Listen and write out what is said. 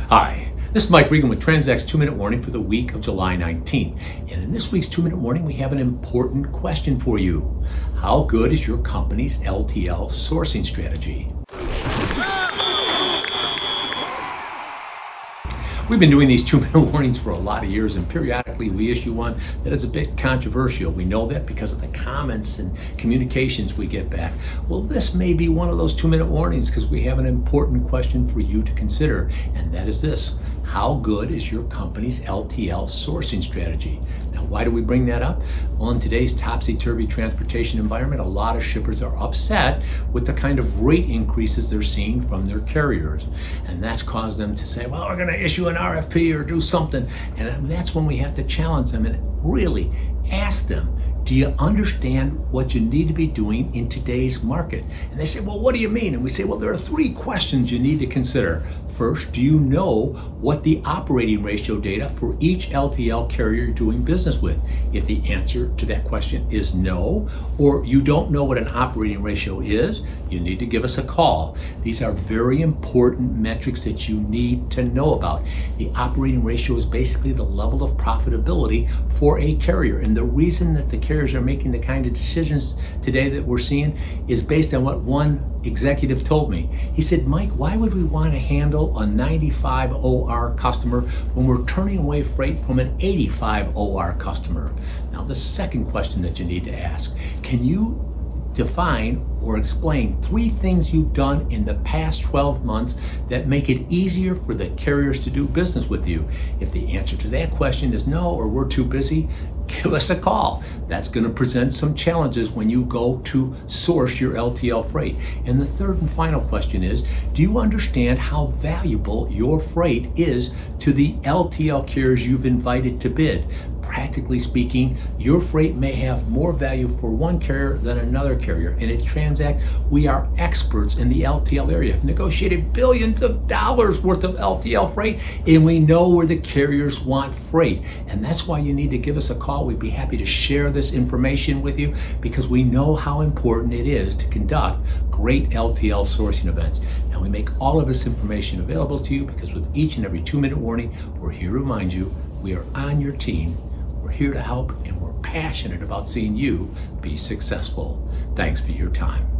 Hi, this is Mike Regan with Transact's 2-Minute Warning for the week of July 19th. And in this week's 2-Minute Warning, we have an important question for you. How good is your company's LTL sourcing strategy? We've been doing these 2-minute warnings for a lot of years, and periodically we issue one that is a bit controversial. We know that because of the comments and communications we get back. Well, this may be one of those 2-minute warnings because we have an important question for you to consider, and that is this. How good is your company's LTL sourcing strategy? Now, why do we bring that up? Well, in today's topsy-turvy transportation environment, a lot of shippers are upset with the kind of rate increases they're seeing from their carriers. And that's caused them to say, well, we're going to issue an RFP or do something. And that's when we have to challenge them and really ask them, do you understand what you need to be doing in today's market? And they say, well, what do you mean? And we say, well, there are 3 questions you need to consider. First, do you know what the operating ratio data for each LTL carrier you're doing business with? If the answer to that question is no, or you don't know what an operating ratio is, you need to give us a call. These are very important metrics that you need to know about. The operating ratio is basically the level of profitability for a carrier. And the reason that the carriers are making the kind of decisions today that we're seeing is based on what one executive told me. He said, Mike, why would we want to handle a 95 OR customer when we're turning away freight from an 85 OR customer? Now, the second question that you need to ask, can you define or explain 3 things you've done in the past 12 months that make it easier for the carriers to do business with you? If the answer to that question is no, or we're too busy, give us a call. That's going to present some challenges when you go to source your LTL freight. And the third and final question is, do you understand how valuable your freight is to the LTL carriers you've invited to bid? Practically speaking, your freight may have more value for one carrier than another carrier. And at Transact, we are experts in the LTL area. Have negotiated billions of dollars worth of LTL freight, and we know where the carriers want freight. And that's why you need to give us a call. We'd be happy to share this information with you because we know how important it is to conduct great LTL sourcing events. Now, we make all of this information available to you because with each and every 2-minute warning, we're here to remind you we are on your team. We're here to help, and we're passionate about seeing you be successful. Thanks for your time.